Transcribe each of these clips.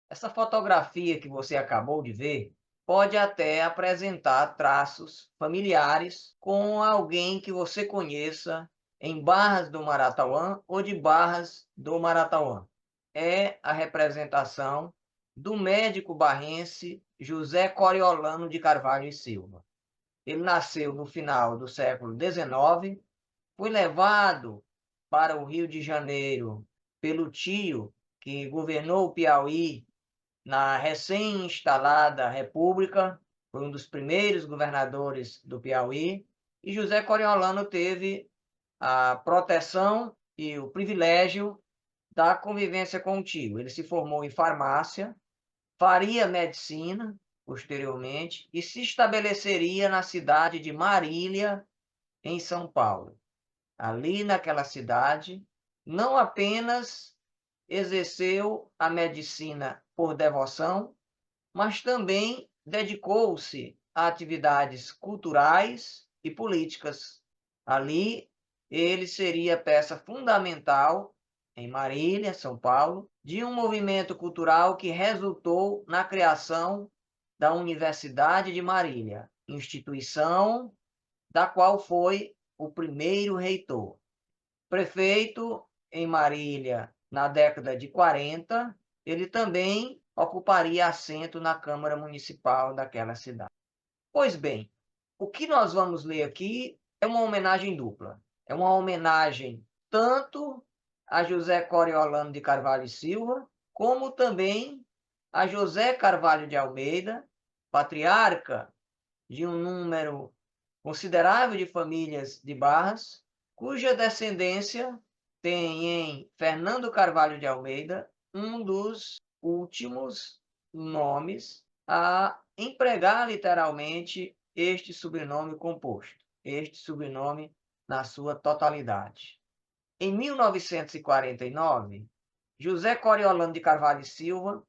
Essa fotografia que você acabou de ver pode até apresentar traços familiares com alguém que você conheça em Barras do Maratauã ou de Barras do Maratauã. É a representação do médico barrense José Coriolano de Carvalho e Silva. Ele nasceu no final do século XIX, foi levado para o Rio de Janeiro pelo tio que governou o Piauí na recém-instalada República, foi um dos primeiros governadores do Piauí, e José Coriolano teve a proteção e o privilégio da convivência com o tio. Ele se formou em farmácia, faria medicina posteriormente e se estabeleceria na cidade de Marília, em São Paulo. Ali naquela cidade, não apenas exerceu a medicina por devoção, mas também dedicou-se a atividades culturais e políticas. Ali, ele seria peça fundamental, em Marília, São Paulo, de um movimento cultural que resultou na criação da Universidade de Marília, instituição da qual foi o primeiro reitor. Prefeito em Marília na década de 40, ele também ocuparia assento na Câmara Municipal daquela cidade. Pois bem, o que nós vamos ler aqui é uma homenagem dupla. É uma homenagem tanto a José Coriolano de Carvalho e Silva, como também a José Carvalho de Almeida, patriarca de um número considerável de famílias de Barras, cuja descendência tem em Fernando Carvalho de Almeida um dos últimos nomes a empregar literalmente este sobrenome composto, este sobrenome na sua totalidade. Em 1949, José Coriolano de Carvalho e Silva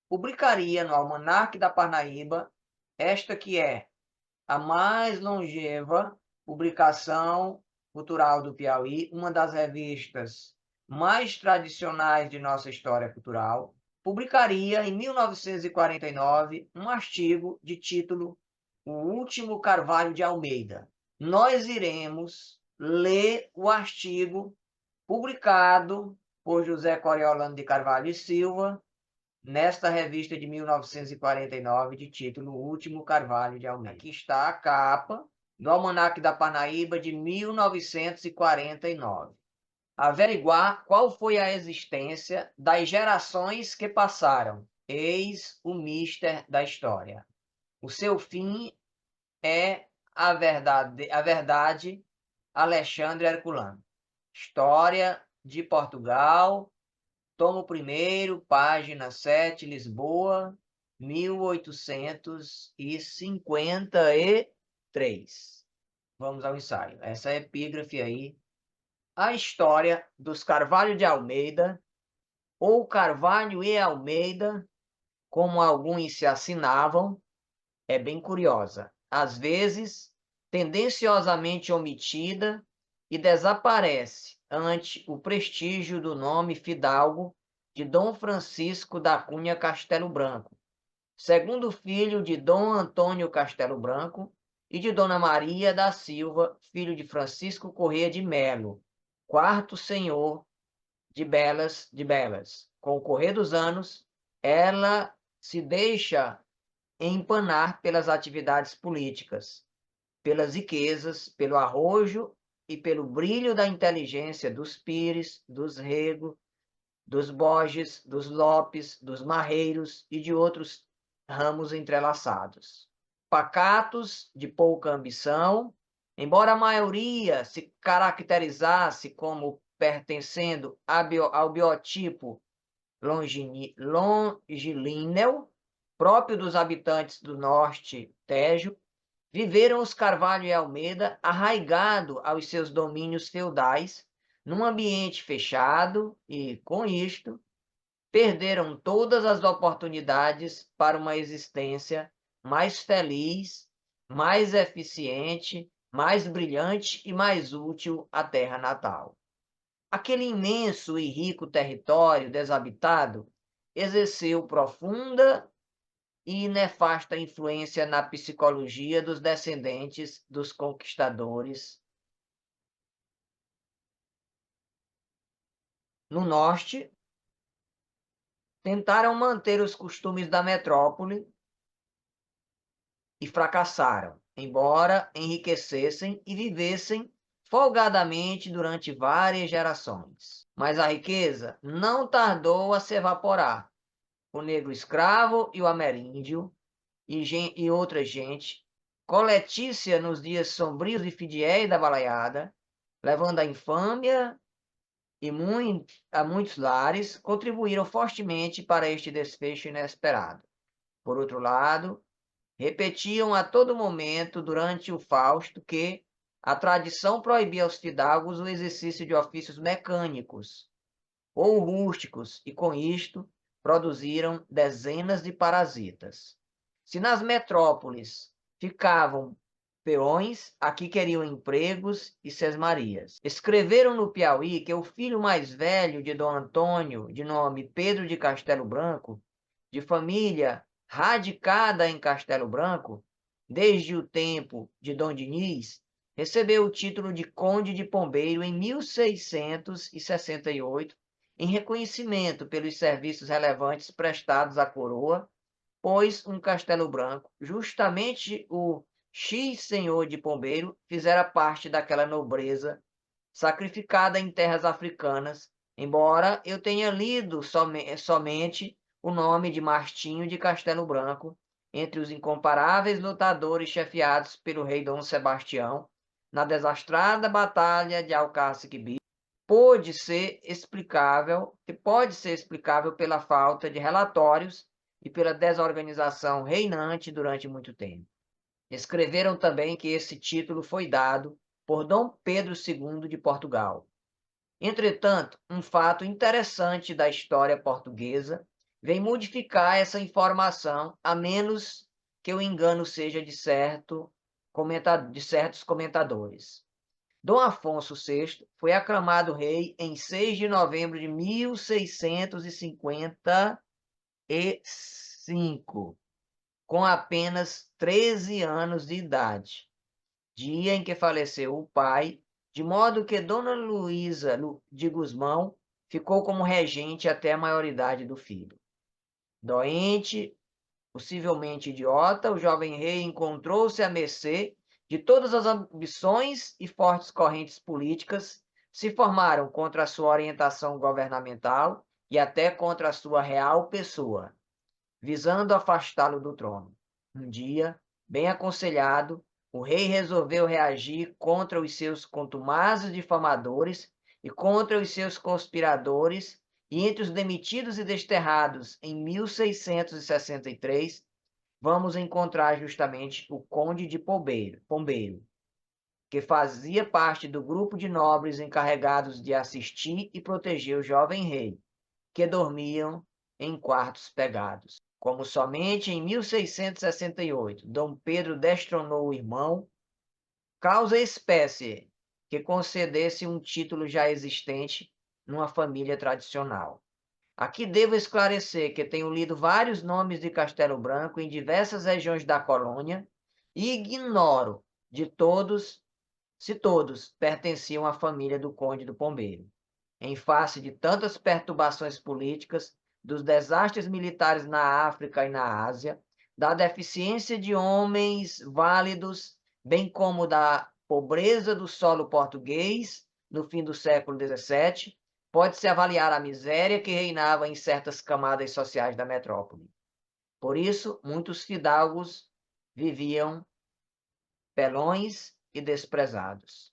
publicaria no Almanaque da Parnaíba esta que é a mais longeva publicação cultural do Piauí, uma das revistas mais tradicionais de nossa história cultural, publicaria em 1949 um artigo de título O Último Carvalho de Almeida. Nós iremos ler o artigo publicado por José Coriolano de Carvalho e Silva nesta revista de 1949, de título O Último Carvalho de Almeida. Aqui está a capa do Almanaque da Parnaíba de 1949. Averiguar qual foi a existência das gerações que passaram. Eis o mister da história. O seu fim é a verdade Alexandre Herculano. História de Portugal, tomo primeiro, página 7, Lisboa, 1853. Vamos ao ensaio. Essa é a epígrafe aí. A história dos Carvalho de Almeida, ou Carvalho e Almeida, como alguns se assinavam, é bem curiosa. Às vezes, tendenciosamente omitida e desaparece ante o prestígio do nome fidalgo de Dom Francisco da Cunha Castelo Branco, segundo filho de Dom Antônio Castelo Branco e de Dona Maria da Silva, filho de Francisco Corrêa de Melo, quarto senhor de Belas. Com o correr dos anos, ela se deixa empanar pelas atividades políticas, pelas riquezas, pelo arrojo e pelo brilho da inteligência dos Pires, dos Rego, dos Borges, dos Lopes, dos Marreiros e de outros ramos entrelaçados. Pacatos, de pouca ambição, embora a maioria se caracterizasse como pertencendo ao biotipo longilíneo, próprio dos habitantes do norte Tejo, viveram os Carvalho e Almeida arraigado aos seus domínios feudais, num ambiente fechado e, com isto, perderam todas as oportunidades para uma existência mais feliz, mais eficiente, mais brilhante e mais útil à terra natal. Aquele imenso e rico território desabitado exerceu profunda e nefasta influência na psicologia dos descendentes dos conquistadores. No norte, tentaram manter os costumes da metrópole e fracassaram, embora enriquecessem e vivessem folgadamente durante várias gerações. Mas a riqueza não tardou a se evaporar. O negro escravo e o ameríndio e outra gente, coletícia nos dias sombrios e fiéis da balaiada, levando a infâmia e a muitos lares, contribuíram fortemente para este desfecho inesperado. Por outro lado, repetiam a todo momento durante o Fausto que a tradição proibia aos fidalgos o exercício de ofícios mecânicos ou rústicos, e com isto produziram dezenas de parasitas. Se nas metrópoles ficavam peões, aqui queriam empregos e sesmarias. Escreveram no Piauí que o filho mais velho de Dom Antônio, de nome Pedro de Castelo Branco, de família radicada em Castelo Branco, desde o tempo de Dom Diniz, recebeu o título de Conde de Pombeiro em 1668, em reconhecimento pelos serviços relevantes prestados à coroa, pois um Castelo Branco, justamente o X-Senhor de Pombeiro, fizera parte daquela nobreza sacrificada em terras africanas, embora eu tenha lido somente o nome de Martinho de Castelo Branco entre os incomparáveis lutadores chefiados pelo rei Dom Sebastião na desastrada batalha de Alcácer Quibir, pode ser explicável pela falta de relatórios e pela desorganização reinante durante muito tempo. Escreveram também que esse título foi dado por Dom Pedro II de Portugal. Entretanto, um fato interessante da história portuguesa vem modificar essa informação, a menos que o engano seja de certos comentadores. Dom Afonso VI foi aclamado rei em 6 de novembro de 1655, com apenas 13 anos de idade, dia em que faleceu o pai, de modo que Dona Luísa de Gusmão ficou como regente até a maioridade do filho. Doente, possivelmente idiota, o jovem rei encontrou-se à mercê de todas as ambições e fortes correntes políticas se formaram contra a sua orientação governamental e até contra a sua real pessoa, visando afastá-lo do trono. Um dia, bem aconselhado, o rei resolveu reagir contra os seus contumazes difamadores e contra os seus conspiradores, e entre os demitidos e desterrados em 1663, vamos encontrar justamente o Conde de Pombeiro, que fazia parte do grupo de nobres encarregados de assistir e proteger o jovem rei, que dormiam em quartos pegados. Como somente em 1668 Dom Pedro destronou o irmão, causa espécie que concedesse um título já existente numa família tradicional. Aqui devo esclarecer que tenho lido vários nomes de Castelo Branco em diversas regiões da colônia e ignoro de todos se todos pertenciam à família do Conde do Pombeiro. Em face de tantas perturbações políticas, dos desastres militares na África e na Ásia, da deficiência de homens válidos, bem como da pobreza do solo português no fim do século XVII, pode-se avaliar a miséria que reinava em certas camadas sociais da metrópole. Por isso, muitos fidalgos viviam pelões e desprezados.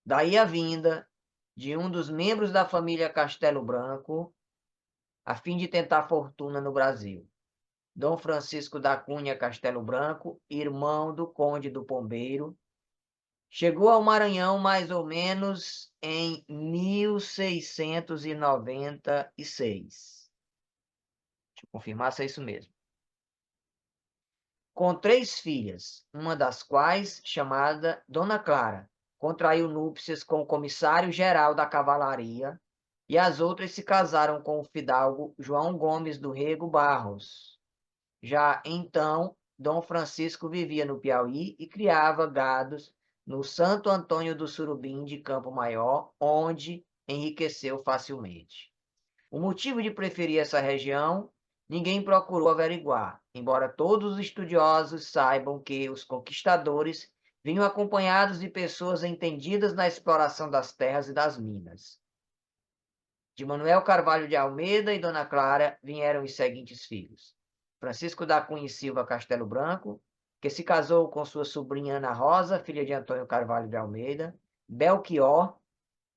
Daí a vinda de um dos membros da família Castelo Branco, a fim de tentar fortuna no Brasil. Dom Francisco da Cunha Castelo Branco, irmão do Conde do Pombeiro, chegou ao Maranhão mais ou menos em 1696. Deixa eu confirmar se é isso mesmo. Com 3 filhas, uma das quais, chamada Dona Clara, contraiu núpcias com o comissário-geral da cavalaria, e as outras se casaram com o fidalgo João Gomes do Rego Barros. Já então, Dom Francisco vivia no Piauí e criava gados no Santo Antônio do Surubim de Campo Maior, onde enriqueceu facilmente. O motivo de preferir essa região, ninguém procurou averiguar, embora todos os estudiosos saibam que os conquistadores vinham acompanhados de pessoas entendidas na exploração das terras e das minas. De Manuel Carvalho de Almeida e Dona Clara vieram os seguintes filhos: Francisco da Cunha e Silva Castelo Branco, que se casou com sua sobrinha Ana Rosa, filha de Antônio Carvalho de Almeida, Belchior,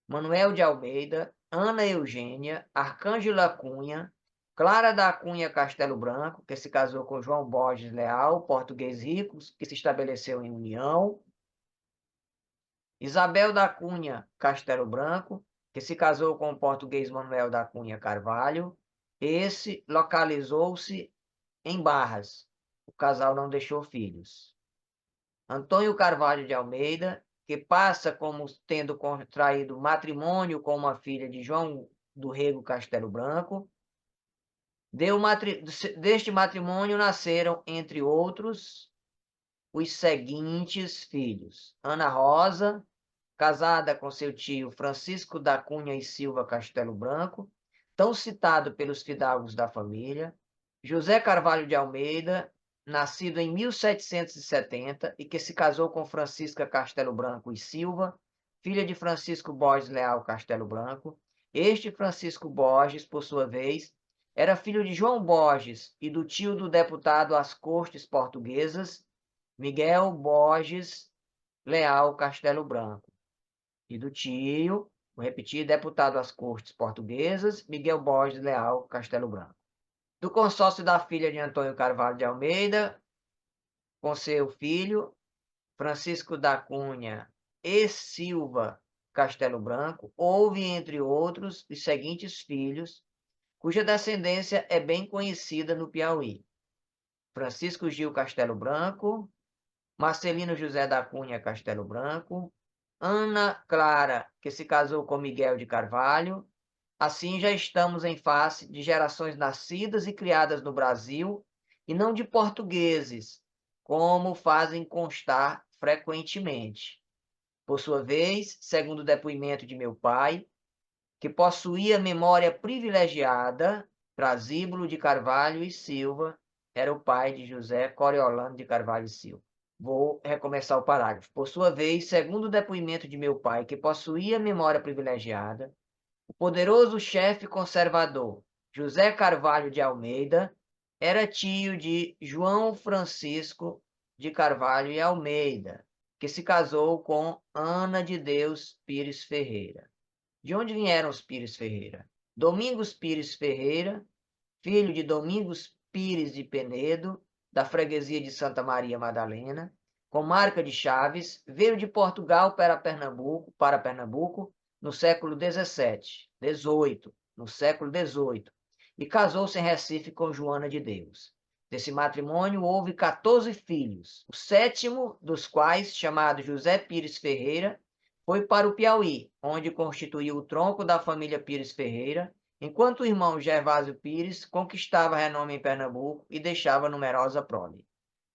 Manuel de Almeida, Ana Eugênia, Arcângela Cunha, Clara da Cunha Castelo Branco, que se casou com João Borges Leal, português rico, que se estabeleceu em União, Isabel da Cunha Castelo Branco, que se casou com o português Manuel da Cunha Carvalho. Esse localizou-se em Barras. O casal não deixou filhos. Antônio Carvalho de Almeida, que passa como tendo contraído matrimônio com uma filha de João do Rego Castelo Branco. Deste matrimônio nasceram, entre outros, os seguintes filhos: Ana Rosa, casada com seu tio Francisco da Cunha e Silva Castelo Branco, tão citado pelos fidalgos da família; José Carvalho de Almeida, nascido em 1770 e que se casou com Francisca Castelo Branco e Silva, filha de Francisco Borges Leal Castelo Branco. Este Francisco Borges, por sua vez, era filho de João Borges e do tio do deputado às Cortes Portuguesas, Miguel Borges Leal Castelo Branco, e do tio, vou repetir, deputado às Cortes Portuguesas, Miguel Borges Leal Castelo Branco. Do consórcio da filha de Antônio Carvalho de Almeida, com seu filho, Francisco da Cunha e Silva Castelo Branco, houve, entre outros, os seguintes filhos, cuja descendência é bem conhecida no Piauí: Francisco Gil Castelo Branco, Marcelino José da Cunha Castelo Branco, Ana Clara, que se casou com Miguel de Carvalho. Assim já estamos em face de gerações nascidas e criadas no Brasil e não de portugueses, como fazem constar frequentemente. Por sua vez, segundo o depoimento de meu pai, que possuía memória privilegiada, Trasíbulo de Carvalho e Silva era o pai de José Coriolano de Carvalho e Silva. Vou recomeçar o parágrafo. Por sua vez, segundo o depoimento de meu pai, que possuía memória privilegiada, o poderoso chefe conservador José Carvalho de Almeida era tio de João Francisco de Carvalho e Almeida, que se casou com Ana de Deus Pires Ferreira. De onde vieram os Pires Ferreira? Domingos Pires Ferreira, filho de Domingos Pires de Penedo, da freguesia de Santa Maria Madalena, comarca de Chaves, veio de Portugal para Pernambuco no século XVII, no século XVIII, e casou-se em Recife com Joana de Deus. Desse matrimônio houve 14 filhos, o sétimo dos quais, chamado José Pires Ferreira, foi para o Piauí, onde constituiu o tronco da família Pires Ferreira, enquanto o irmão Gervásio Pires conquistava renome em Pernambuco e deixava numerosa prole.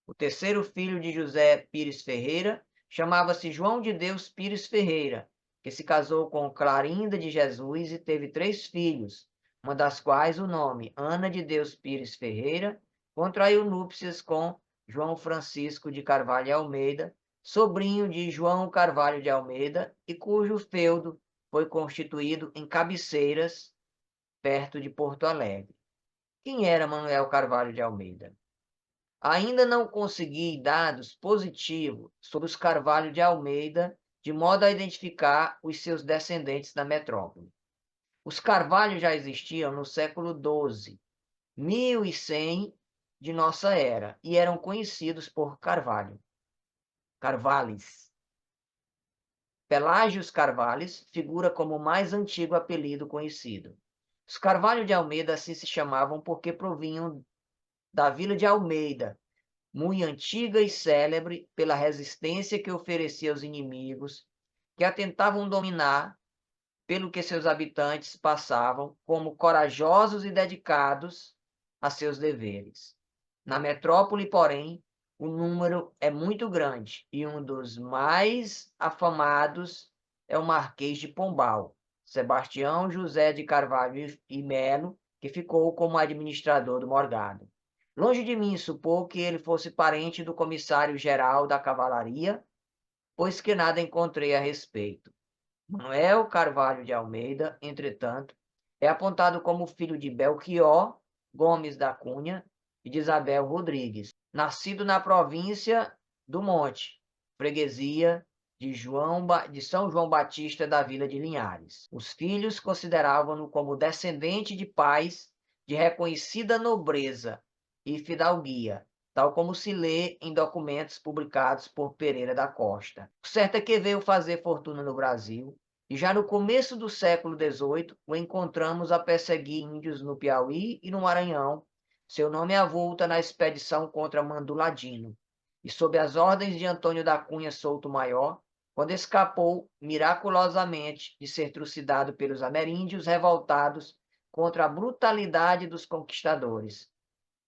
O terceiro filho de José Pires Ferreira chamava-se João de Deus Pires Ferreira, que se casou com Clarinda de Jesus e teve 3 filhos, uma das quais o nome Ana de Deus Pires Ferreira contraiu núpcias com João Francisco de Carvalho e Almeida, sobrinho de João Carvalho de Almeida, e cujo feudo foi constituído em Cabeceiras, perto de Porto Alegre. Quem era Manuel Carvalho de Almeida? Ainda não consegui dados positivos sobre os Carvalho de Almeida, de modo a identificar os seus descendentes na metrópole. Os Carvalho já existiam no século XII, 1100 de nossa era, e eram conhecidos por Carvalho. Carvalhes. Pelágios Carvalhes figura como o mais antigo apelido conhecido. Os Carvalho de Almeida assim se chamavam porque provinham da vila de Almeida, muito antiga e célebre pela resistência que oferecia aos inimigos que a tentavam dominar pelo que seus habitantes passavam como corajosos e dedicados a seus deveres. Na metrópole, porém, o número é muito grande e um dos mais afamados é o Marquês de Pombal, Sebastião José de Carvalho e Melo, que ficou como administrador do Morgado. Longe de mim supor que ele fosse parente do comissário-geral da cavalaria, pois que nada encontrei a respeito. Manuel Carvalho de Almeida, entretanto, é apontado como filho de Belchior Gomes da Cunha e de Isabel Rodrigues, nascido na província do Monte, freguesia de São João Batista da Vila de Linhares. Os filhos consideravam-no como descendente de pais de reconhecida nobreza e fidalguia, tal como se lê em documentos publicados por Pereira da Costa. O certo é que veio fazer fortuna no Brasil, e já no começo do século XVIII o encontramos a perseguir índios no Piauí e no Maranhão, seu nome avulta na expedição contra Manduladino, e sob as ordens de Antônio da Cunha Souto Maior, quando escapou miraculosamente de ser trucidado pelos ameríndios revoltados contra a brutalidade dos conquistadores.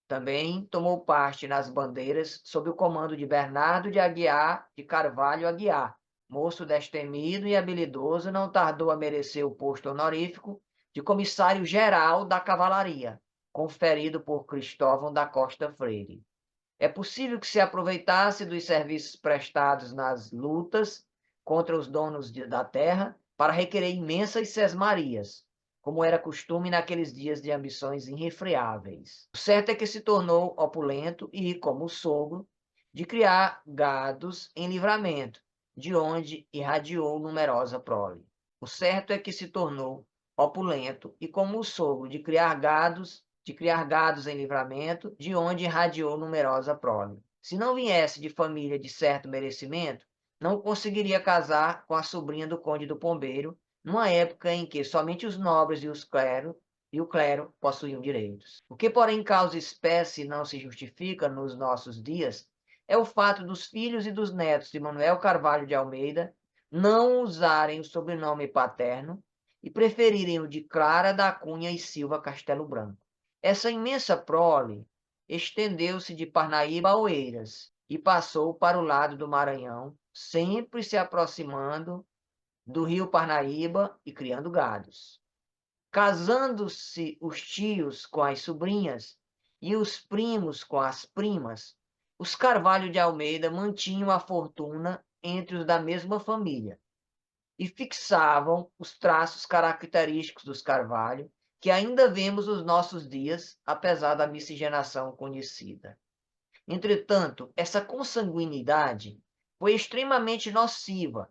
Também tomou parte nas bandeiras sob o comando de Bernardo de Aguiar de Carvalho Aguiar. Moço destemido e habilidoso, não tardou a merecer o posto honorífico de comissário-geral da cavalaria, conferido por Cristóvão da Costa Freire. É possível que se aproveitasse dos serviços prestados nas lutas contra os donos da terra para requerer imensas sesmarias, como era costume naqueles dias de ambições irrefreáveis. O certo é que se tornou opulento e, como o sogro, de criar gados em Livramento, de onde irradiou numerosa prole. O certo é que se tornou opulento e, como o sogro, de criar gados em Livramento, de onde irradiou numerosa prole. Se não viesse de família de certo merecimento, não conseguiria casar com a sobrinha do conde do Pombeiro, numa época em que somente os nobres e o clero possuíam direitos. O que, porém, causa espécie e não se justifica nos nossos dias é o fato dos filhos e dos netos de Manuel Carvalho de Almeida não usarem o sobrenome paterno e preferirem o de Clara da Cunha e Silva Castelo Branco. Essa imensa prole estendeu-se de Parnaíba a Oeiras e passou para o lado do Maranhão, sempre se aproximando do rio Parnaíba e criando gados. Casando-se os tios com as sobrinhas e os primos com as primas, os Carvalho de Almeida mantinham a fortuna entre os da mesma família e fixavam os traços característicos dos Carvalho, que ainda vemos nos nossos dias, apesar da miscigenação conhecida. Entretanto, essa consanguinidade foi extremamente nociva,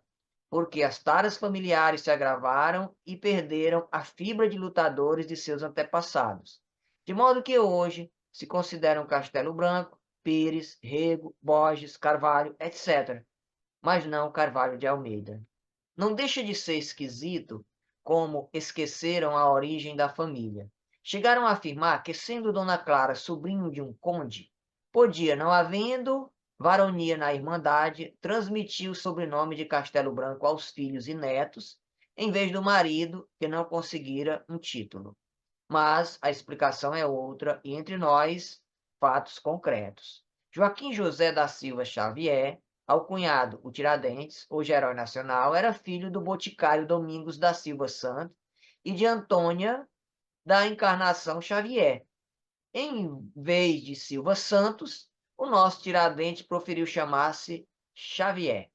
porque as taras familiares se agravaram e perderam a fibra de lutadores de seus antepassados, de modo que hoje se consideram Castelo Branco, Pires, Rego, Borges, Carvalho, etc., mas não Carvalho de Almeida. Não deixa de ser esquisito como esqueceram a origem da família. Chegaram a afirmar que, sendo Dona Clara sobrinho de um conde, podia, não havendo varonia na irmandade, transmitir o sobrenome de Castelo Branco aos filhos e netos, em vez do marido, que não conseguira um título. Mas a explicação é outra, e entre nós, fatos concretos. Joaquim José da Silva Xavier, alcunhado o Tiradentes, hoje herói nacional, era filho do boticário Domingos da Silva Santos e de Antônia da Encarnação Xavier. Em vez de Silva Santos, o nosso Tiradentes preferiu chamar-se Xavier.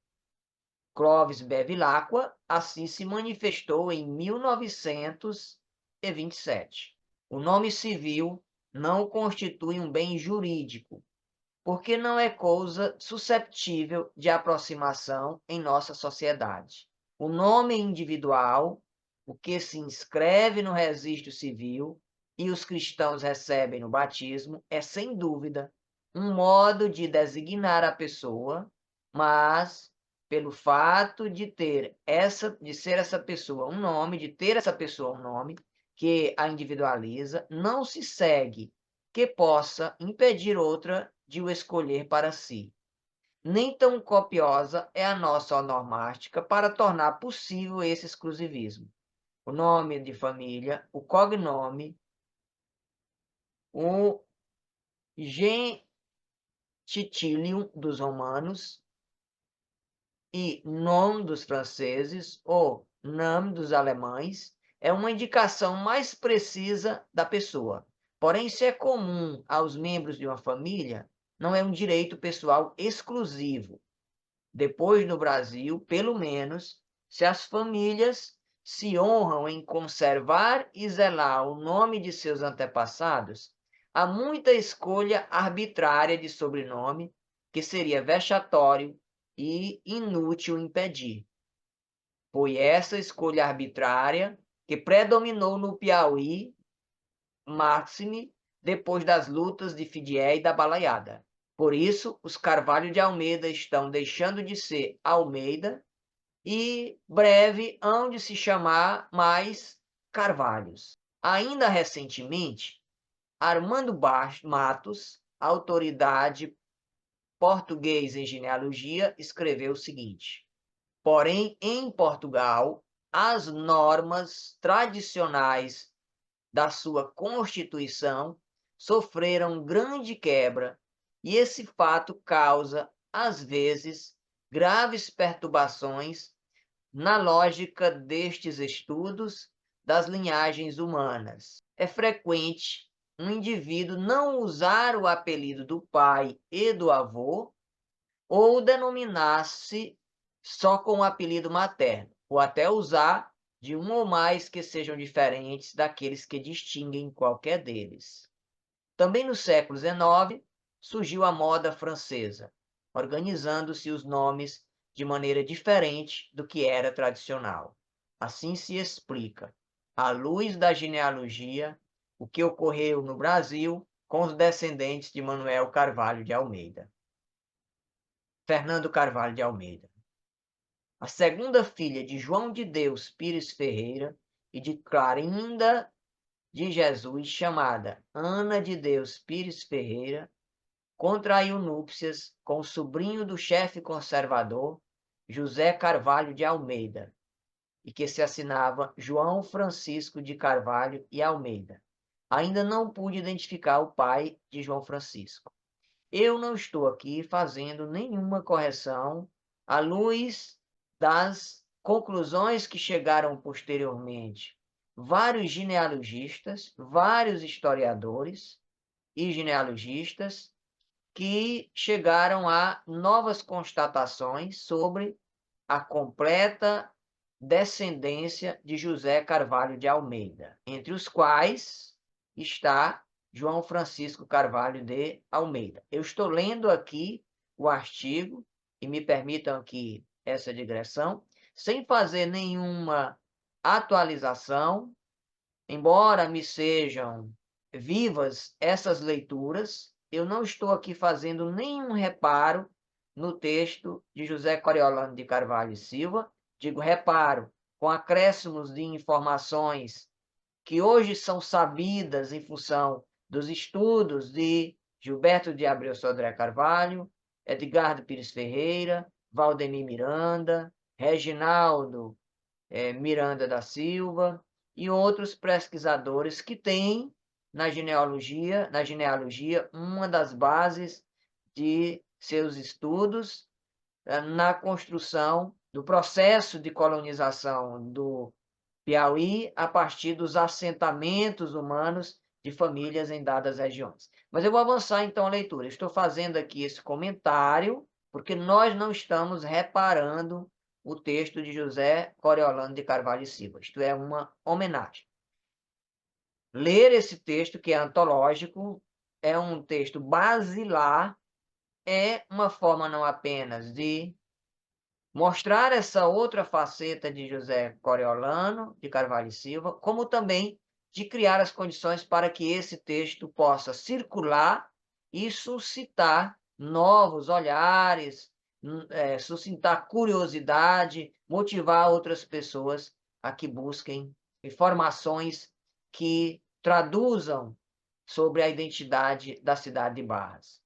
Clóvis Bevilacqua assim se manifestou em 1927. O nome civil não constitui um bem jurídico, porque não é coisa susceptível de aproximação em nossa sociedade. O nome individual, o que se inscreve no registro civil e os cristãos recebem no batismo, é sem dúvida um modo de designar a pessoa, mas pelo fato de ser essa pessoa um nome, de ter essa pessoa um nome que a individualiza, não se segue que possa impedir outra de o escolher para si. Nem tão copiosa é a nossa onomástica para tornar possível esse exclusivismo. o nome de família, o cognome, o gentilício dos romanos e nome dos franceses ou nome dos alemães é uma indicação mais precisa da pessoa. Porém, se é comum aos membros de uma família, não é um direito pessoal exclusivo. Depois, no Brasil, pelo menos, se as famílias se honram em conservar e zelar o nome de seus antepassados, há muita escolha arbitrária de sobrenome que seria vexatório e inútil impedir. Foi essa escolha arbitrária que predominou no Piauí, máxime depois das lutas de Fidié e da Balaiada. Por isso, os Carvalho de Almeida estão deixando de ser Almeida e breve hão de se chamar mais Carvalhos. Ainda recentemente, Armando Matos, autoridade português em genealogia, escreveu o seguinte: porém, em Portugal, as normas tradicionais da sua Constituição sofreram grande quebra, e esse fato causa, às vezes, graves perturbações na lógica destes estudos das linhagens humanas. É frequente um indivíduo não usar o apelido do pai e do avô, ou denominar-se só com o apelido materno, ou até usar de um ou mais que sejam diferentes daqueles que distinguem qualquer deles. Também no século XIX surgiu a moda francesa, organizando-se os nomes de maneira diferente do que era tradicional. Assim se explica, à luz da genealogia, o que ocorreu no Brasil com os descendentes de Manuel Carvalho de Almeida. Fernando Carvalho de Almeida. A segunda filha de João de Deus Pires Ferreira e de Clarinda de Jesus, chamada Ana de Deus Pires Ferreira, contraiu núpcias com o sobrinho do chefe conservador, José Carvalho de Almeida, e que se assinava João Francisco de Carvalho e Almeida. Ainda não pude identificar o pai de João Francisco. Eu não estou aqui fazendo nenhuma correção à luz das conclusões que chegaram posteriormente vários genealogistas, vários historiadores e genealogistas que chegaram a novas constatações sobre a completa descendência de José Carvalho de Almeida, entre os quais está João Francisco Carvalho de Almeida. Eu estou lendo aqui o artigo, e me permitam aqui essa digressão, sem fazer nenhuma atualização, embora me sejam vivas essas leituras, eu não estou aqui fazendo nenhum reparo no texto de José Coriolano de Carvalho e Silva. Digo reparo, com acréscimos de informações que hoje são sabidas em função dos estudos de Gilberto de Abreu Sodré Carvalho, Edgardo Pires Ferreira, Valdemir Miranda, Reginaldo Miranda da Silva e outros pesquisadores que têm na genealogia, uma das bases de seus estudos na construção do processo de colonização do Piauí a partir dos assentamentos humanos de famílias em dadas regiões. Mas eu vou avançar então a leitura. Estou fazendo aqui esse comentário porque nós não estamos reparando o texto de José Coriolano de Carvalho e Silva. Isto é uma homenagem. Ler esse texto, que é antológico, é um texto basilar, é uma forma não apenas de mostrar essa outra faceta de José Coriolano de Carvalho e Silva, como também de criar as condições para que esse texto possa circular e suscitar novos olhares, suscitar curiosidade, motivar outras pessoas a que busquem informações que traduzam sobre a identidade da cidade de Barras.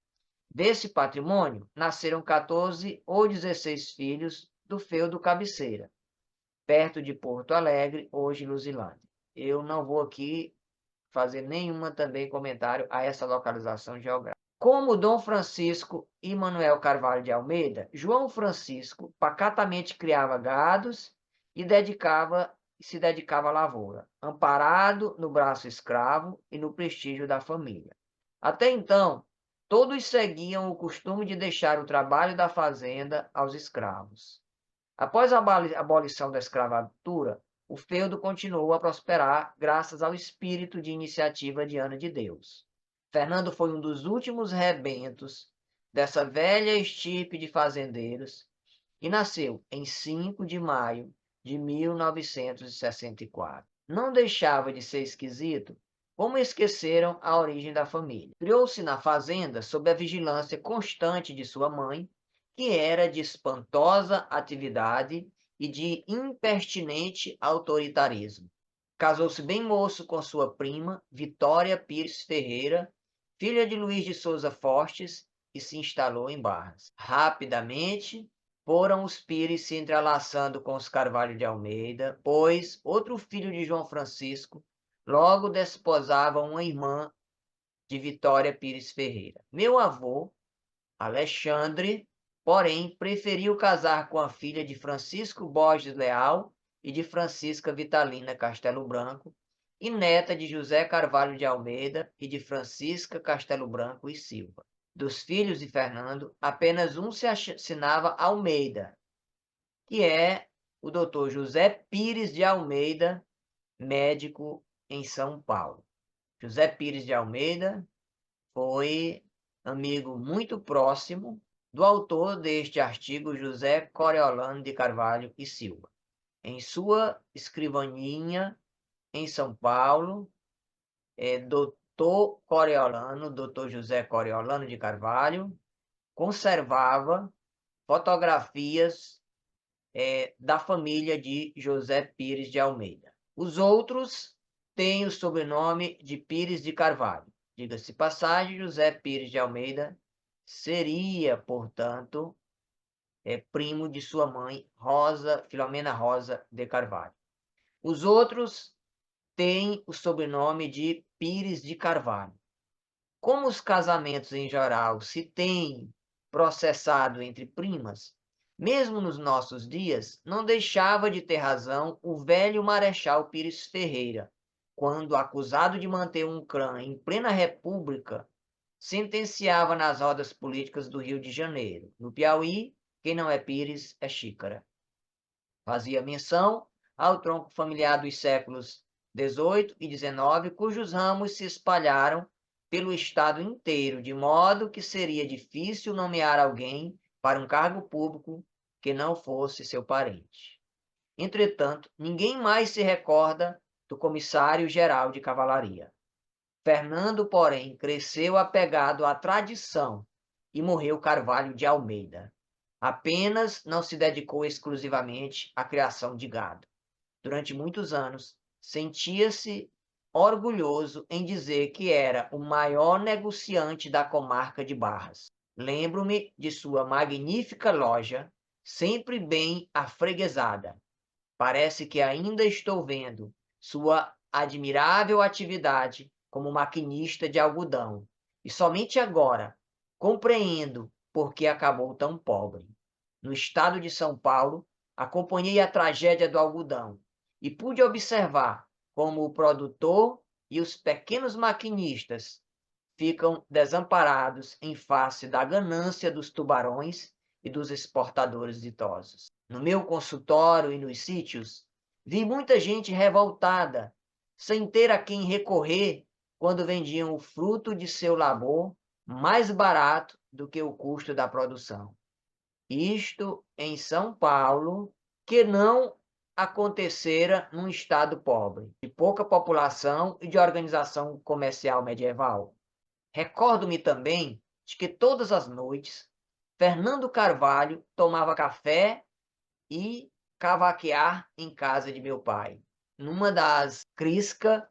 Desse patrimônio, nasceram 14 ou 16 filhos do feudo Cabeceira. perto de Porto Alegre, hoje Luzilândia. Eu não vou aqui fazer nenhuma também comentário a essa localização geográfica. Como Dom Francisco e Manuel Carvalho de Almeida, João Francisco pacatamente criava gados e se dedicava à lavoura, amparado no braço escravo e no prestígio da família. Até então, todos seguiam o costume de deixar o trabalho da fazenda aos escravos. Após a abolição da escravatura, o feudo continuou a prosperar graças ao espírito de iniciativa de Ana de Deus. Fernando foi um dos últimos rebentos dessa velha estirpe de fazendeiros e nasceu em 5 de maio de 1964. Não deixava de ser esquisito como esqueceram a origem da família. Criou-se na fazenda sob a vigilância constante de sua mãe, que era de espantosa atividade e de impertinente autoritarismo. Casou-se bem moço com sua prima, Vitória Pires Ferreira, filha de Luís de Souza Fortes, e se instalou em Barras. Rapidamente, foram os Pires se entrelaçando com os Carvalho de Almeida, pois outro filho de João Francisco logo desposava uma irmã de Vitória Pires Ferreira. Meu avô, Alexandre, porém, preferiu casar com a filha de Francisco Borges Leal e de Francisca Vitalina Castelo Branco, e neta de José Carvalho de Almeida e de Francisca Castelo Branco e Silva. Dos filhos de Fernando, apenas um se assinava Almeida, que é o Dr. José Pires de Almeida, médico em São Paulo. José Pires de Almeida foi amigo muito próximo do autor deste artigo, José Coriolano de Carvalho e Silva. Em sua escrivaninha em São Paulo, Dr. José Coriolano de Carvalho, conservava fotografias da família de José Pires de Almeida. Os outros têm o sobrenome de Pires de Carvalho. Diga-se passagem, José Pires de Almeida seria, portanto, primo de sua mãe, Filomena Rosa de Carvalho. Os outros têm o sobrenome de Pires de Carvalho. Como os casamentos em geral se têm processado entre primas, mesmo nos nossos dias, não deixava de ter razão o velho Marechal Pires Ferreira, quando, acusado de manter um clã em plena república, sentenciava nas rodas políticas do Rio de Janeiro. No Piauí, quem não é Pires é xícara. Fazia menção ao tronco familiar dos séculos XVIII e XIX, cujos ramos se espalharam pelo estado inteiro, de modo que seria difícil nomear alguém para um cargo público que não fosse seu parente. Entretanto, ninguém mais se recorda do comissário-geral de cavalaria. Fernando, porém, cresceu apegado à tradição e morreu Carvalho de Almeida. Apenas não se dedicou exclusivamente à criação de gado. Durante muitos anos, sentia-se orgulhoso em dizer que era o maior negociante da comarca de Barras. Lembro-me de sua magnífica loja, sempre bem afreguesada. Parece que ainda estou vendo sua admirável atividade como maquinista de algodão, e somente agora compreendo por que acabou tão pobre. No estado de São Paulo, acompanhei a tragédia do algodão e pude observar como o produtor e os pequenos maquinistas ficam desamparados em face da ganância dos tubarões e dos exportadores ditosos. No meu consultório e nos sítios, vi muita gente revoltada, sem ter a quem recorrer quando vendiam o fruto de seu labor mais barato do que o custo da produção. Isto em São Paulo, que não acontecera num estado pobre, de pouca população e de organização comercial medieval. Recordo-me também de que todas as noites Fernando Carvalho tomava café e cavaquear em casa de meu pai. Numa das criscas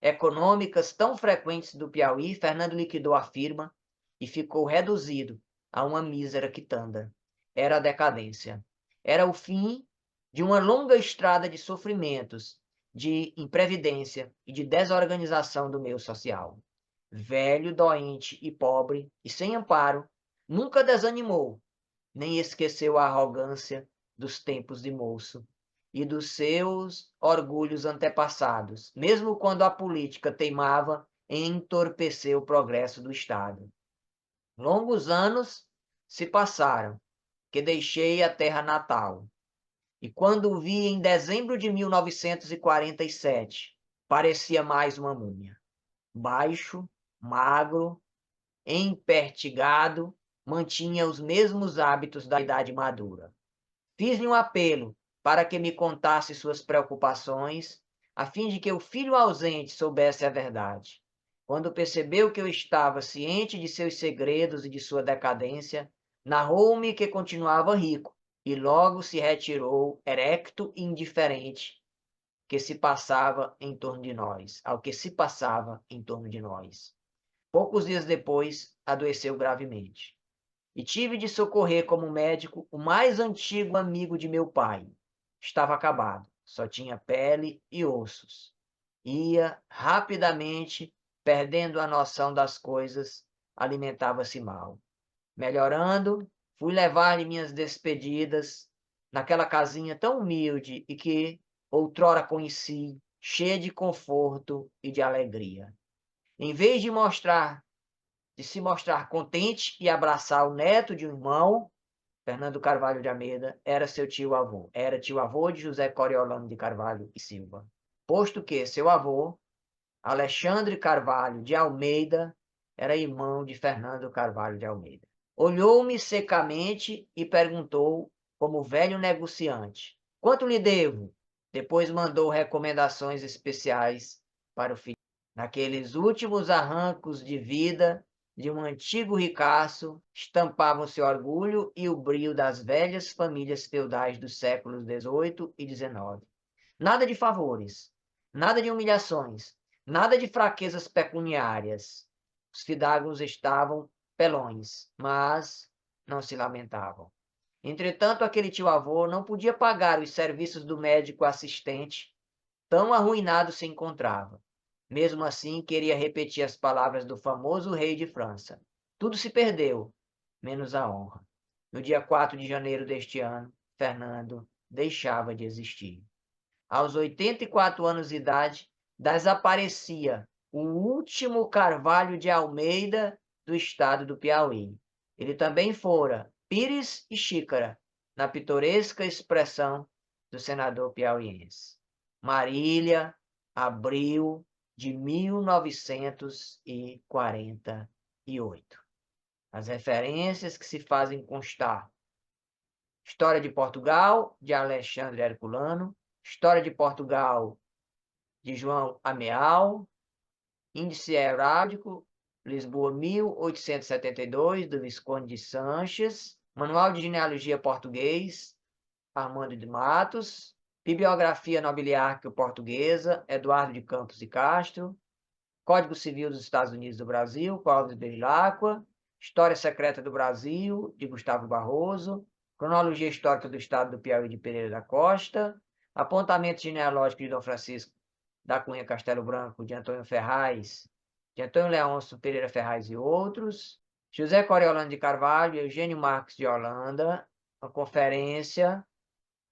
econômicas tão frequentes do Piauí, Fernando liquidou a firma e ficou reduzido a uma mísera quitanda. Era a decadência. Era o fim de uma longa estrada de sofrimentos, de imprevidência e de desorganização do meio social. Velho, doente e pobre e sem amparo, nunca desanimou, nem esqueceu a arrogância dos tempos de moço e dos seus orgulhos antepassados, mesmo quando a política teimava em entorpecer o progresso do Estado. Longos anos se passaram, que deixei a terra natal, e quando o vi em dezembro de 1947, parecia mais uma múmia. Baixo, magro, empertigado, mantinha os mesmos hábitos da idade madura. Fiz-lhe um apelo para que me contasse suas preocupações, a fim de que o filho ausente soubesse a verdade. Quando percebeu que eu estava ciente de seus segredos e de sua decadência, narrou-me que continuava rico e logo se retirou, erecto e indiferente, que se passava em torno de nós, ao que se passava em torno de nós. Poucos dias depois, adoeceu gravemente. E tive de socorrer como médico o mais antigo amigo de meu pai. Estava acabado, só tinha pele e ossos. Ia rapidamente perdendo a noção das coisas, alimentava-se mal. Melhorando, fui levar-lhe minhas despedidas naquela casinha tão humilde e que outrora conheci, cheia de conforto e de alegria. Em vez de se mostrar contente e abraçar o neto de um irmão, Fernando Carvalho de Almeida era seu tio-avô. Era tio-avô de José Coriolano de Carvalho e Silva. Posto que seu avô, Alexandre Carvalho de Almeida, era irmão de Fernando Carvalho de Almeida. Olhou-me secamente e perguntou, como velho negociante: quanto lhe devo? Depois mandou recomendações especiais para o filho. Naqueles últimos arrancos de vida de um antigo ricaço, estampavam-se o orgulho e o brio das velhas famílias feudais dos séculos XVIII e XIX. Nada de favores, nada de humilhações, nada de fraquezas pecuniárias. Os fidalgos estavam pelões, mas não se lamentavam. Entretanto, aquele tio-avô não podia pagar os serviços do médico assistente, tão arruinado se encontrava. Mesmo assim, queria repetir as palavras do famoso rei de França. Tudo se perdeu, menos a honra. No dia 4 de janeiro deste ano, Fernando deixava de existir. Aos 84 anos de idade, desaparecia o último Carvalho de Almeida do estado do Piauí. Ele também fora pires e xícara, na pitoresca expressão do senador piauiense. Marília, abril de 1948. As referências que se fazem constar: História de Portugal, de Alexandre Herculano; História de Portugal, de João Ameal; Índice Heráldico, Lisboa, 1872, do Visconde de Sanches; Manual de Genealogia Português, Armando de Matos; Bibliografia Nobiliárquica Portuguesa, Eduardo de Campos e Castro; Código Civil dos Estados Unidos do Brasil, Clóvis Bevilacqua; História Secreta do Brasil, de Gustavo Barroso; Cronologia Histórica do Estado do Piauí, de Pereira da Costa; Apontamento Genealógico de Dom Francisco da Cunha Castelo Branco, de Antônio Ferraz, de Antônio Leôncio Pereira Ferraz e outros; José Coriolano de Carvalho, Eugênio Marques de Holanda; uma conferência.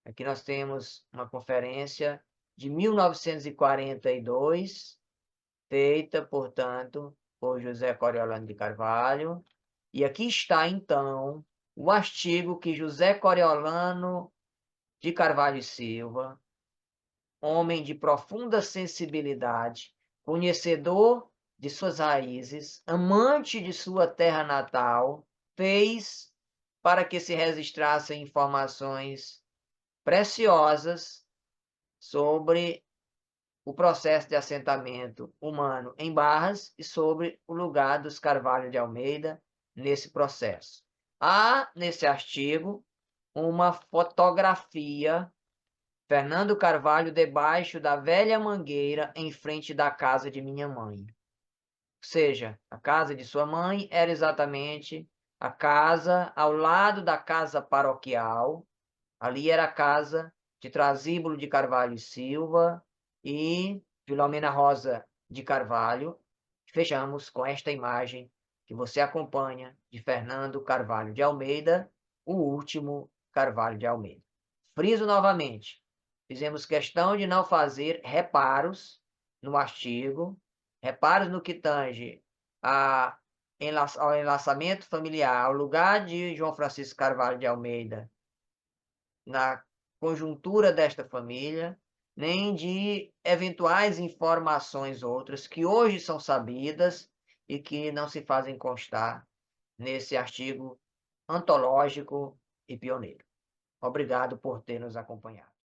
Aqui nós temos uma conferência de 1942, feita, portanto, por José Coriolano de Carvalho. E aqui está, então, o artigo que José Coriolano de Carvalho e Silva, homem de profunda sensibilidade, conhecedor de suas raízes, amante de sua terra natal, fez para que se registrassem informações preciosas sobre o processo de assentamento humano em Barras e sobre o lugar dos Carvalho de Almeida nesse processo. Há, nesse artigo, uma fotografia Fernando Carvalho debaixo da velha mangueira em frente da casa de minha mãe. Ou seja, a casa de sua mãe era exatamente a casa ao lado da casa paroquial. Ali era a casa de Trasíbulo de Carvalho e Silva e Filomena Rosa de Carvalho. Fechamos com esta imagem que você acompanha de Fernando Carvalho de Almeida, o último Carvalho de Almeida. Friso novamente, fizemos questão de não fazer reparos no artigo, reparos no que tange ao enlaçamento familiar, ao lugar de João Francisco Carvalho de Almeida na conjuntura desta família, nem de eventuais informações outras que hoje são sabidas e que não se fazem constar nesse artigo antológico e pioneiro. Obrigado por ter nos acompanhado.